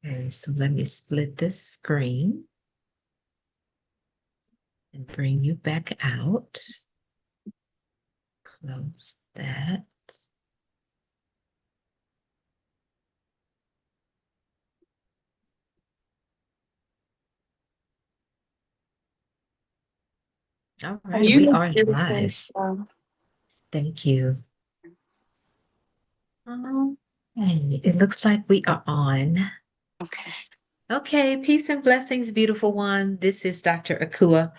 Okay, so let me split this screen and bring you back out. Close that. All right, You we look are beautiful. live. Thank you. Okay, it looks like we are on. Okay. Okay, peace and blessings, beautiful one. This is Dr. Akua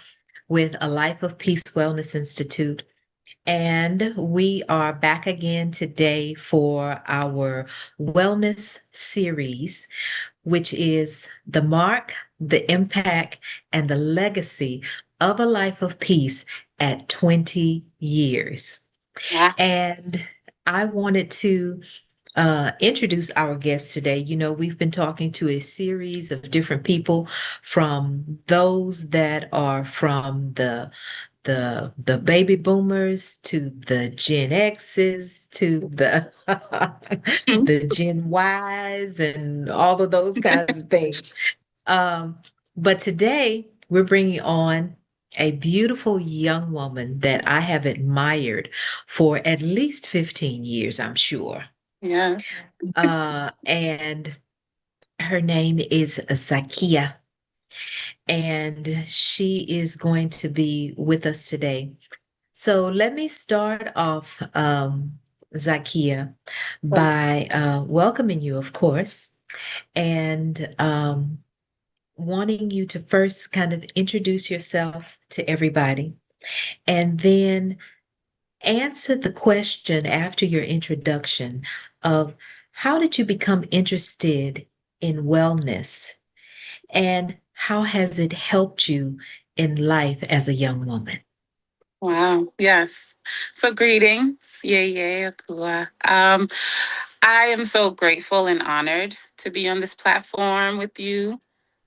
with A Life of Peace Wellness Institute. And we are back again today for our wellness series, which is the mark, the impact, and the legacy of a life of peace at 20 years. Yes. And I wanted to introduce our guest today. You know, we've been talking to a series of different people, from those that are from the baby boomers to the Gen X's to the the Gen Y's and all of those kinds of things. Um, but today we're bringing on a beautiful young woman that I have admired for at least 15 years, I'm sure. Yes. And her name is Zakiya, and she is going to be with us today. So let me start off, Zakiya, by welcoming you, of course, and wanting you to first kind of introduce yourself to everybody, and then answer the question after your introduction of how did you become interested in wellness, and how has it helped you in life as a young woman? Wow. Yes. So greetings. Yay, Akua. I am so grateful and honored to be on this platform with you.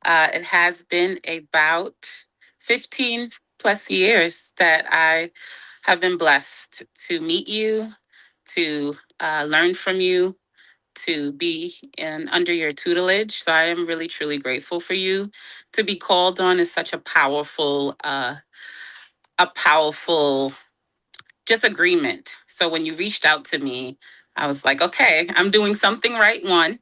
It has been about 15 plus years that I have been blessed to meet you, to learn from you, to be in under your tutelage. So I am really truly grateful for you. To be called on is such a powerful just agreement. So when you reached out to me, I was like, okay, I'm doing something right. One.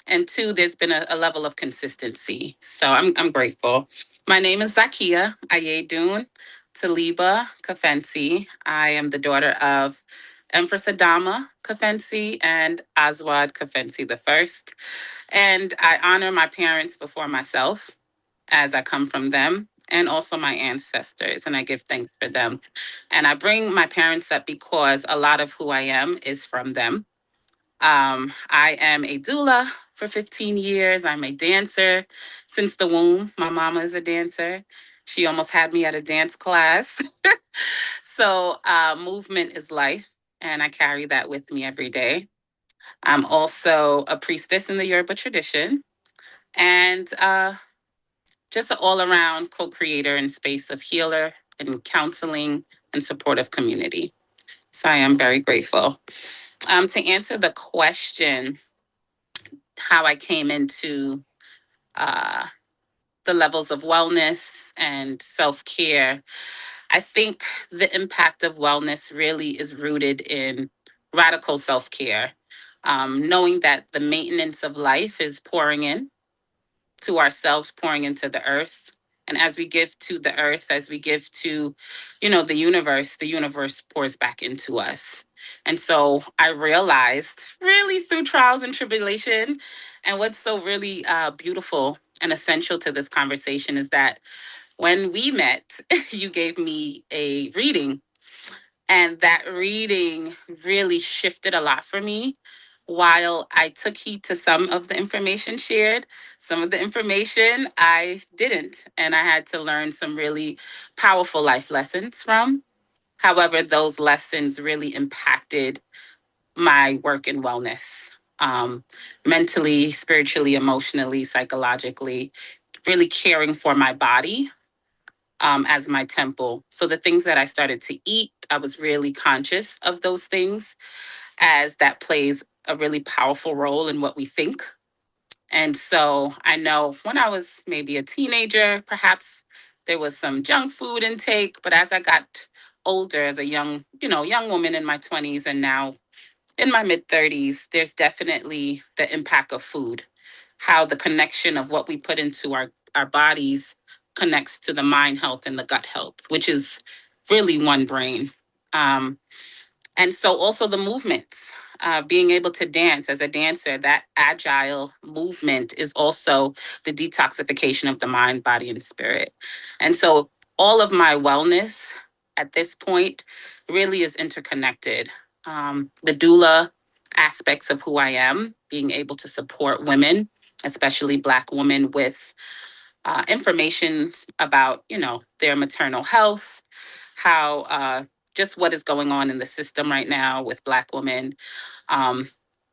And two, there's been a level of consistency. So I'm grateful. My name is Zakiya Ayedun Taliba Kafentse. I am the daughter of Empress Adama Kafentse and Aswad Kafentse the first. And I honor my parents before myself, as I come from them, and also my ancestors, and I give thanks for them. And I bring my parents up because a lot of who I am is from them. I am a doula for 15 years. I'm a dancer since the womb. My mama is a dancer. She almost had me at a dance class. So, movement is life, and I carry that with me every day. I'm also a priestess in the Yoruba tradition, and just an all around co creator and space of healer and counseling and supportive community. So I am very grateful. To answer the question, how I came into uh, the levels of wellness and self care, I think the impact of wellness really is rooted in radical self care. Knowing that the maintenance of life is pouring in to ourselves, pouring into the earth. And as we give to the earth, as we give to, the universe pours back into us. And so I realized really through trials and tribulation, and what's so really beautiful and essential to this conversation is that when we met, you gave me a reading, and that reading really shifted a lot for me. While I took heed to some of the information shared, some of the information I didn't. And I had to learn some really powerful life lessons from. However, those lessons really impacted my work in wellness, mentally, spiritually, emotionally, psychologically, really caring for my body as my temple. So the things that I started to eat, I was really conscious of those things, as that plays a really powerful role in what we think. And so I know when I was maybe a teenager, perhaps there was some junk food intake, but as I got older, as a young woman in my 20s and now in my mid 30s, there's definitely the impact of food, how the connection of what we put into our bodies connects to the mind health and the gut health, which is really one brain. Um, and so also the movements, being able to dance as a dancer, that agile movement is also the detoxification of the mind, body, and spirit. And so all of my wellness at this point really is interconnected. The doula aspects of who I am, being able to support women, especially Black women, with information about, their maternal health, how just what is going on in the system right now with Black women. Um,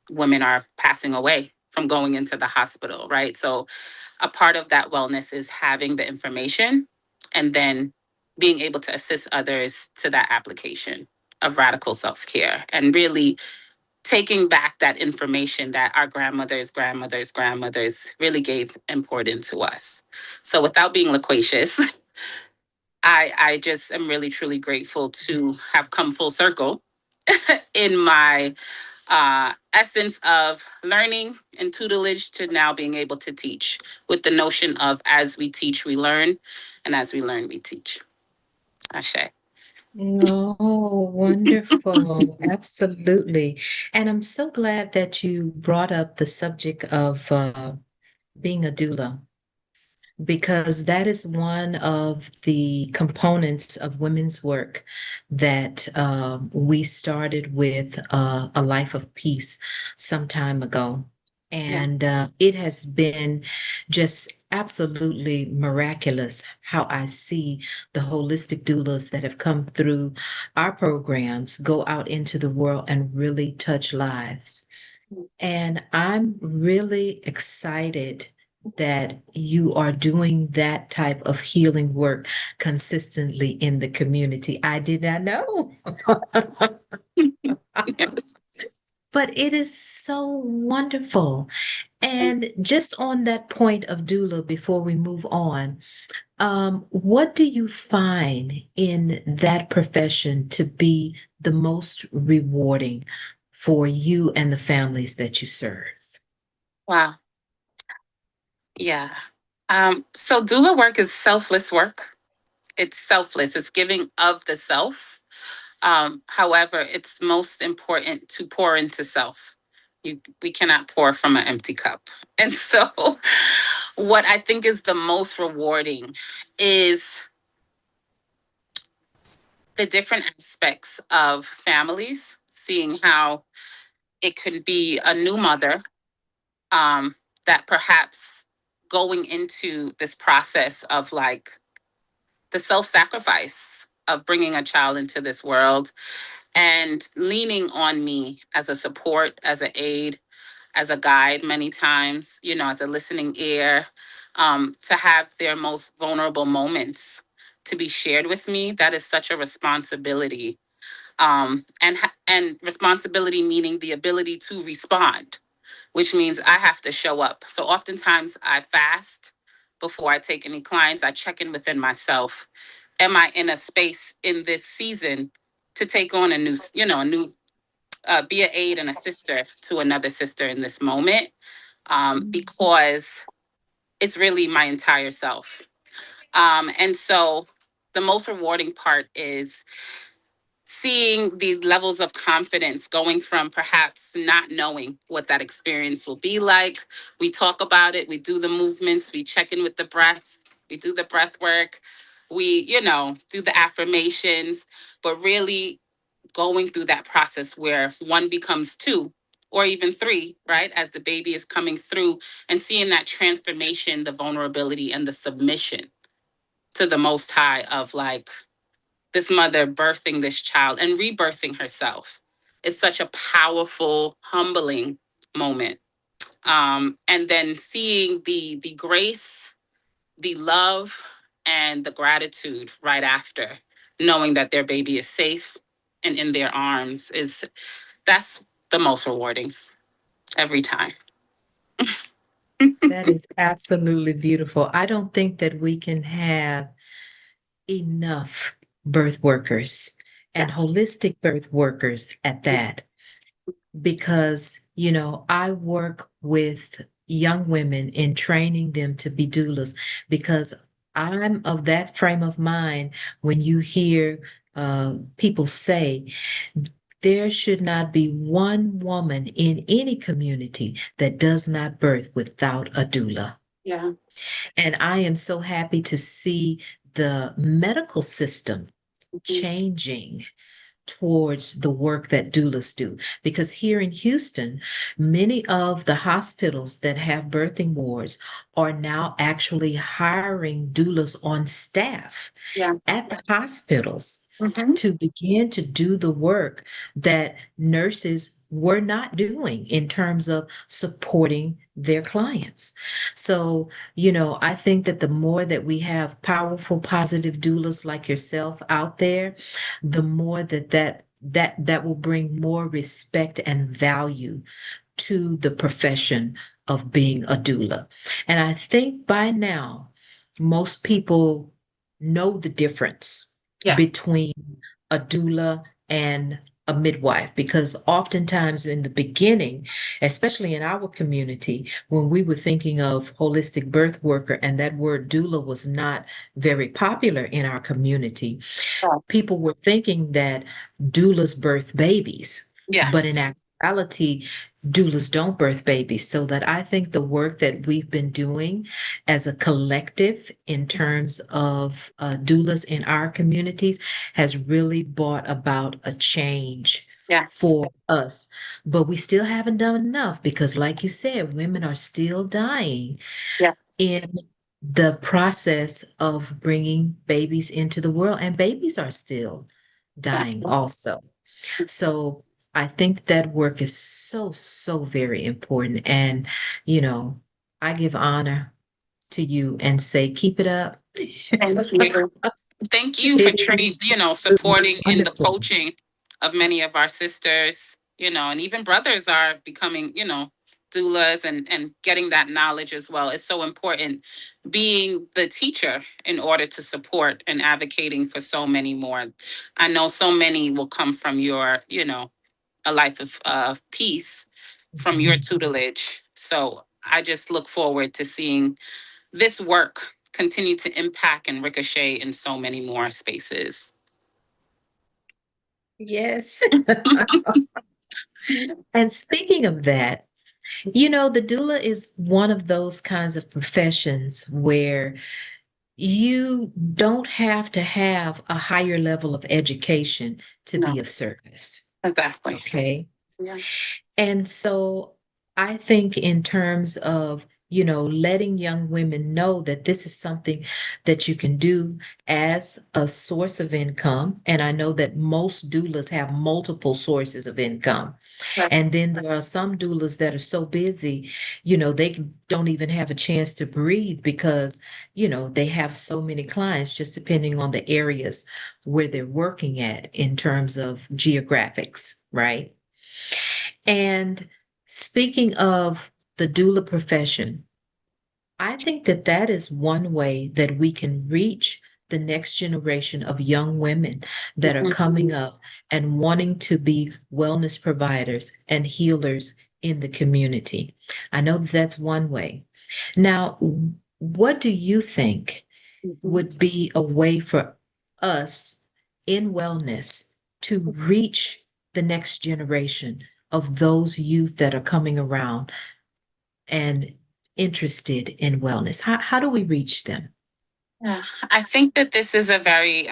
Women are passing away from going into the hospital, right? So a part of that wellness is having the information and then being able to assist others to that application of radical self-care and really taking back that information that our grandmothers really gave importance to us. So without being loquacious, I just am really truly grateful to have come full circle in my essence of learning and tutelage to now being able to teach with the notion of as we teach, we learn, and as we learn, we teach. Ashe. Oh, wonderful. Absolutely. And I'm so glad that you brought up the subject of being a doula, because that is one of the components of women's work that we started with a life of peace some time ago. Yeah. And it has been just absolutely miraculous how I see the holistic doulas that have come through our programs go out into the world and really touch lives. And I'm really excited that you are doing that type of healing work consistently in the community. I did not know. Yes. But it is so wonderful. And just on that point of doula, before we move on, what do you find in that profession to be the most rewarding for you and the families that you serve? Wow. Yeah. So doula work is selfless work. It's selfless. It's giving of the self. However, it's most important to pour into self. We cannot pour from an empty cup. And so, what I think is the most rewarding is the different aspects of families, seeing how it could be a new mother um, that perhaps going into this process of like the self sacrifice of bringing a child into this world and leaning on me as a support, as an aid, as a guide, many times, as a listening ear, to have their most vulnerable moments to be shared with me. That is such a responsibility. And responsibility meaning the ability to respond, which means I have to show up. So oftentimes I fast before I take any clients. I check in within myself. Am I in a space in this season to take on be an aid and a sister to another sister in this moment? Because it's really my entire self. And so the most rewarding part is seeing the levels of confidence going from perhaps not knowing what that experience will be like. We talk about it, we do the movements, we check in with the breaths, we do the breath work, we, do the affirmations, but really going through that process where one becomes two or even three, right? As the baby is coming through and seeing that transformation, the vulnerability and the submission to the most high of like, this mother birthing this child and rebirthing herself is such a powerful, humbling moment. And then seeing the grace, the love, and the gratitude right after, knowing that their baby is safe and in their arms that's the most rewarding every time. That is absolutely beautiful. I don't think that we can have enough birth workers Yeah. and holistic birth workers at that, because, I work with young women in training them to be doulas, because I'm of that frame of mind when you hear people say there should not be one woman in any community that does not birth without a doula. Yeah. And I am so happy to see the medical system Mhm. changing towards the work that doulas do. Because here in Houston, many of the hospitals that have birthing wards are now actually hiring doulas on staff Yeah. at the hospitals Hmm. to begin to do the work that nurses were not doing in terms of supporting their clients. So, I think that the more that we have powerful, positive doulas like yourself out there, the more that will bring more respect and value to the profession of being a doula. And I think by now, most people know the difference Yeah. between a doula and a midwife, because oftentimes in the beginning, especially in our community, when we were thinking of holistic birth worker and that word doula was not very popular in our community, Yeah. people were thinking that doulas birth babies. But in Yes. actuality, doulas don't birth babies. So that I think the work that we've been doing as a collective in terms of doulas in our communities has really brought about a change Yes. for us. But we still haven't done enough because, like you said, women are still dying Yes. in the process of bringing babies into the world, and babies are still dying Exactly. also. So I think that work is so, so very important. And, you know, I give honor to you and say, keep it up. Thank you. Thank you for It is absolutely supporting in the wonderful. coaching of many of our sisters, and even brothers are becoming, doulas and getting that knowledge as well. It's so important being the teacher in order to support and advocating for so many more. I know so many will come from your, a life of peace from your Mhm. tutelage. So I just look forward to seeing this work continue to impact and ricochet in so many more spaces. Yes. And speaking of that, the doula is one of those kinds of professions where you don't have to have a higher level of education to No, be of service. exactly. Okay. Yeah. And so I think in terms of, letting young women know that this is something that you can do as a source of income. And I know that most doulas have multiple sources of income. Right. And then there are some doulas that are so busy, they don't even have a chance to breathe because, they have so many clients, just depending on the areas where they're working at in terms of geographics, right? And speaking of the doula profession, I think that that is one way that we can reach the next generation of young women that are coming Mhm. up and wanting to be wellness providers and healers in the community. I know that that's one way. Now, what do you think Mhm. would be a way for us in wellness to reach the next generation of those youth that are coming around and interested in wellness? How do we reach them? Yeah, I think that this is a very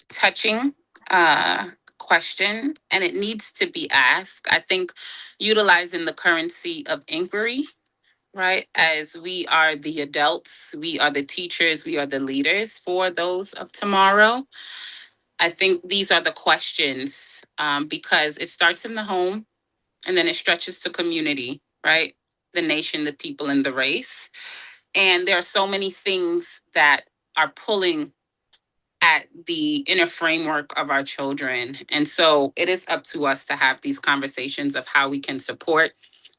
touching question, and it needs to be asked. I think utilizing the currency of inquiry, right? As we are the adults, we are the teachers, we are the leaders for those of tomorrow. I think these are the questions because it starts in the home and then it stretches to community, right? The nation, the people, and the race. And there are so many things that are pulling at the inner framework of our children. And so it is up to us to have these conversations of how we can support,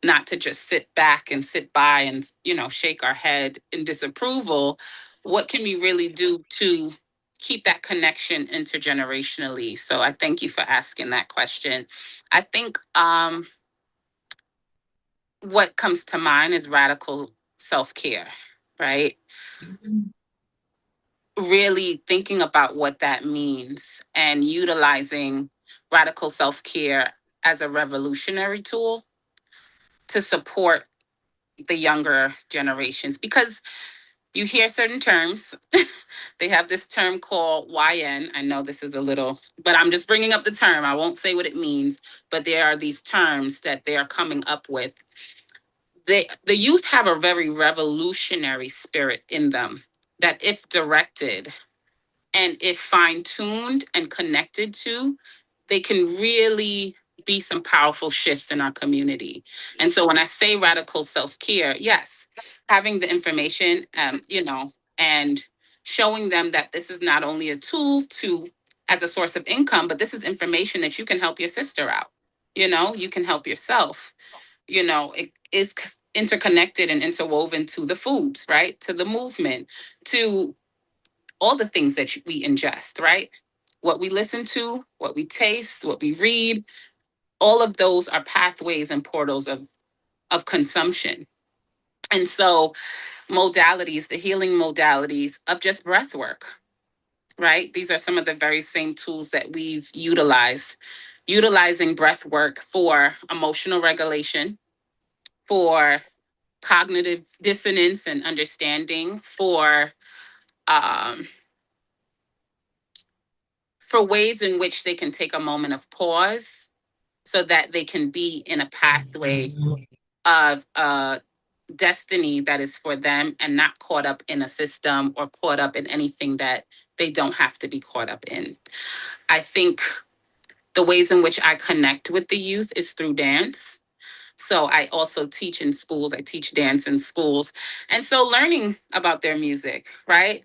not to just sit back and sit by and, shake our head in disapproval. What can we really do to keep that connection intergenerationally? So I thank you for asking that question. I think what comes to mind is radical self-care, right? Mhm. Really thinking about what that means and utilizing radical self care as a revolutionary tool to support the younger generations. Because you hear certain terms, they have this term called YN. I know this is a little, but I'm just bringing up the term. I won't say what it means, but there are these terms that they are coming up with. The youth have a very revolutionary spirit in them that, if directed, and if fine tuned and connected to, they can really be some powerful shifts in our community. And so when I say radical self care, yes, having the information, and showing them that this is not only a tool to as a source of income, but this is information that you can help your sister out. You can help yourself. It is interconnected and interwoven to the foods, right? To the movement, to all the things that we ingest, right? What we listen to, what we taste, what we read, all of those are pathways and portals of consumption. And so, modalities, the healing modalities of just breath work, right? These are some of the very same tools that we've utilizing breath work for emotional regulation, for cognitive dissonance and understanding, um, for ways in which they can take a moment of pause so that they can be in a pathway of destiny that is for them and not caught up in a system or caught up in anything that they don't have to be caught up in. I think the ways in which I connect with the youth is through dance. So I also teach in schools. I teach dance in schools. And so learning about their music, right?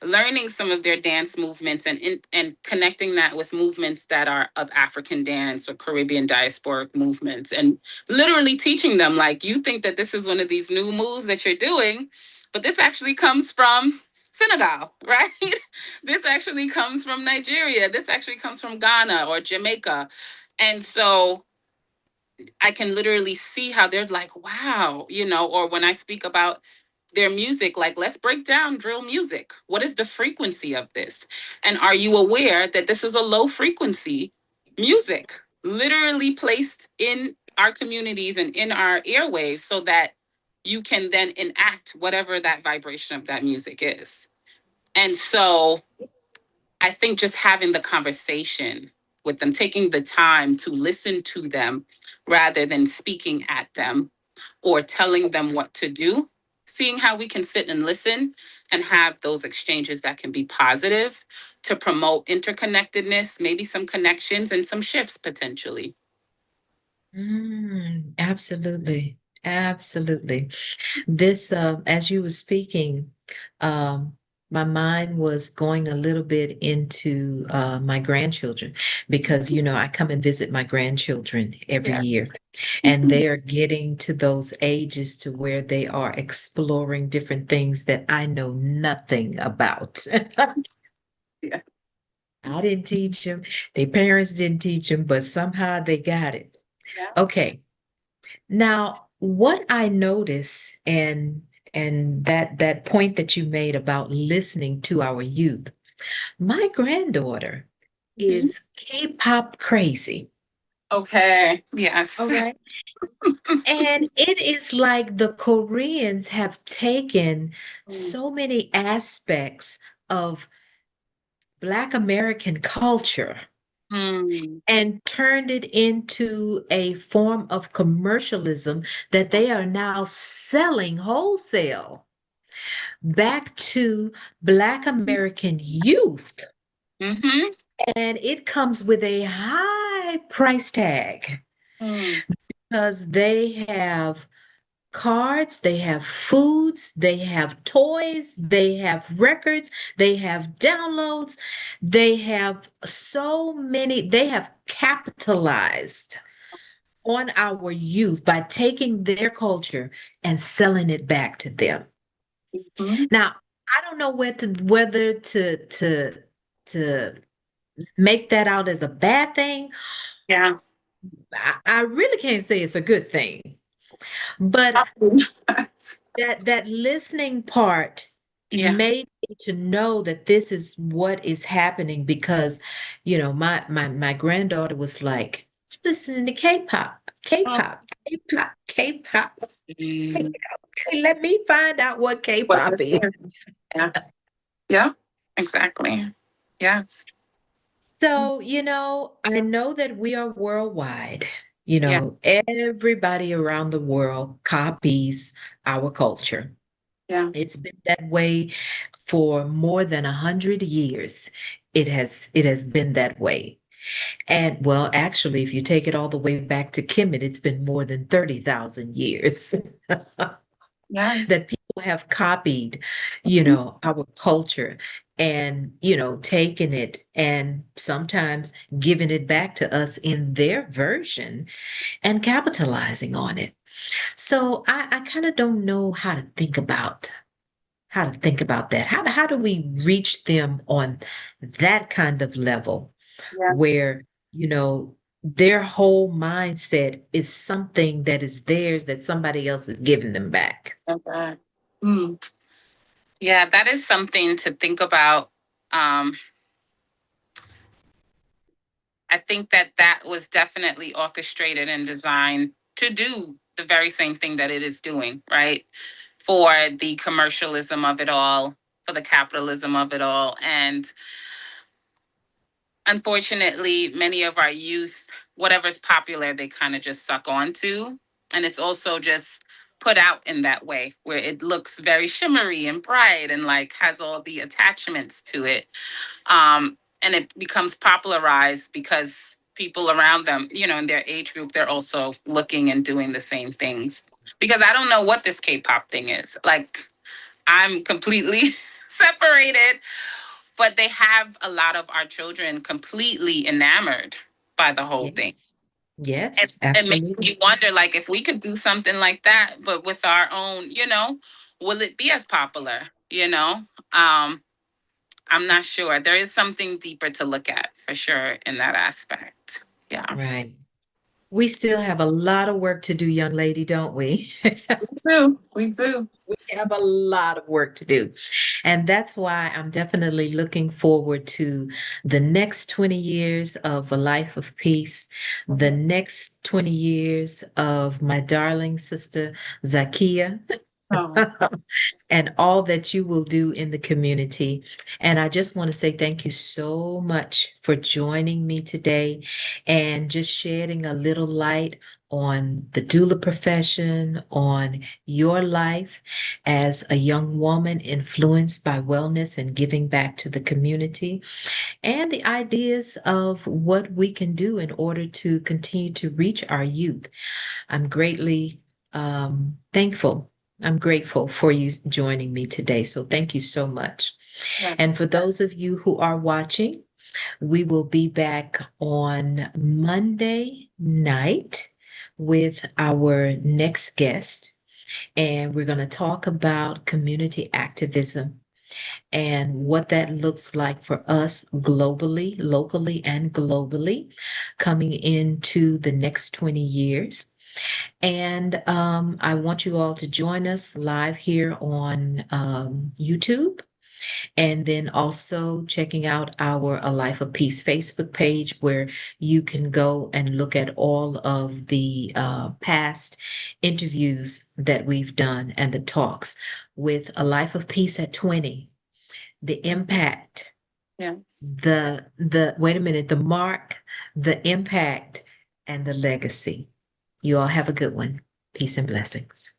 Learning some of their dance movements and connecting that with movements that are of African dance or Caribbean diasporic movements, and literally teaching them, like, you think that this is one of these new moves that you're doing, but this actually comes from Senegal, right? This actually comes from Nigeria. This actually comes from Ghana or Jamaica. And so I can literally see how they're like, wow, or when I speak about their music, like, let's break down drill music. What is the frequency of this? And are you aware that this is a low frequency music, literally placed in our communities and in our airwaves so that you can then enact whatever that vibration of that music is? And so I think just having the conversation with them, taking the time to listen to them rather than speaking at them or telling them what to do, seeing how we can sit and listen and have those exchanges that can be positive to promote interconnectedness, maybe some connections and some shifts potentially. Absolutely. Absolutely. This, as you were speaking, um, my mind was going a little bit into my grandchildren because, I come and visit my grandchildren every Yes. year, and they are getting to those ages to where they are exploring different things that I know nothing about. Yeah. I didn't teach them, their parents didn't teach them, but somehow they got it. Yeah. Okay. Now, what I notice, and that point that you made about listening to our youth, my granddaughter Mhm. is K-pop crazy. Okay. All Yes. right. And it is like the Koreans have taken so many aspects of Black American culture Mm. and turned it into a form of commercialism that they are now selling wholesale back to Black American youth. Mm-hmm. And it comes with a high price tag Mm. because they have cards, they have foods, they have toys, they have records, they have downloads, they have so many, they have capitalized on our youth by taking their culture and selling it back to them. Mhm. Now, I don't know whether to make that out as a bad thing. Yeah. I really can't say it's a good thing, but that listening part Yeah. made me to know that this is what is happening because, my granddaughter was like listening to K-pop, K-pop, K-pop, K-pop. I said, Mm. okay, let me find out what What K-pop this is. is. Yeah. Yeah. Exactly. Yeah. So, I know that we are worldwide. Yeah. Everybody around the world copies our culture. Yeah. It's been that way for more than 100 years. It has been that way. And well, actually, if you take it all the way back to Kemet, it's been more than 30,000 years Yeah. that people have copied, Mhm. our culture and, taken it and sometimes given it back to us in their version and capitalizing on it. So I kind of don't know how to think about that. How do we reach them on that kind of level Yeah. where, their whole mindset is something that is theirs that somebody else is giving them back? Okay. Mm. Yeah, that is something to think about. Um, I think that was definitely orchestrated and designed to do the very same thing that it is doing, right? For the commercialism of it all, for the capitalism of it all. And unfortunately, many of our youth, whatever's popular, they kind of just suck onto. And it's also just put out in that way where it looks very shimmery and bright and like has all the attachments to it. And it becomes popularized because people around them, in their age group, they're also looking and doing the same things. Because I don't know what this K-pop thing is. Like, I'm completely separated, but they have a lot of our children completely enamored by the whole thing. Yes. It, Yes, it makes absolutely. me wonder, like, if we could do something like that, but with our own, will it be as popular? I'm not sure. There is something deeper to look at for sure in that aspect. Yeah. Right. We still have a lot of work to do, young lady, don't we? We do. We do. We have a lot of work to do. And that's why I'm definitely looking forward to the next 20 years of a life of peace, the Mhm. next 20 years of my darling sister, Zakiya. Oh, And all that you will do in the community. And I just want to say thank you so much for joining me today and just shedding a little light on the doula profession, on your life as a young woman influenced by wellness and giving back to the community, and the ideas of what we can do in order to continue to reach our youth. I'm greatly thankful. I'm grateful for you joining me today. So thank you so much. yeah. And for those of you who are watching, we will be back on Monday night with our next guest. And we're going to talk about community activism and what that looks like for us globally, locally, and globally coming into the next 20 years. And I want you all to join us live here on YouTube. And then also checking out our A Life of Peace Facebook page where you can go and look at all of the past interviews that we've done and the talks with A Life of Peace at 20, the impact, Yes. the wait a minute, the mark, the impact, and the legacy. You all have a good one. Peace and blessings.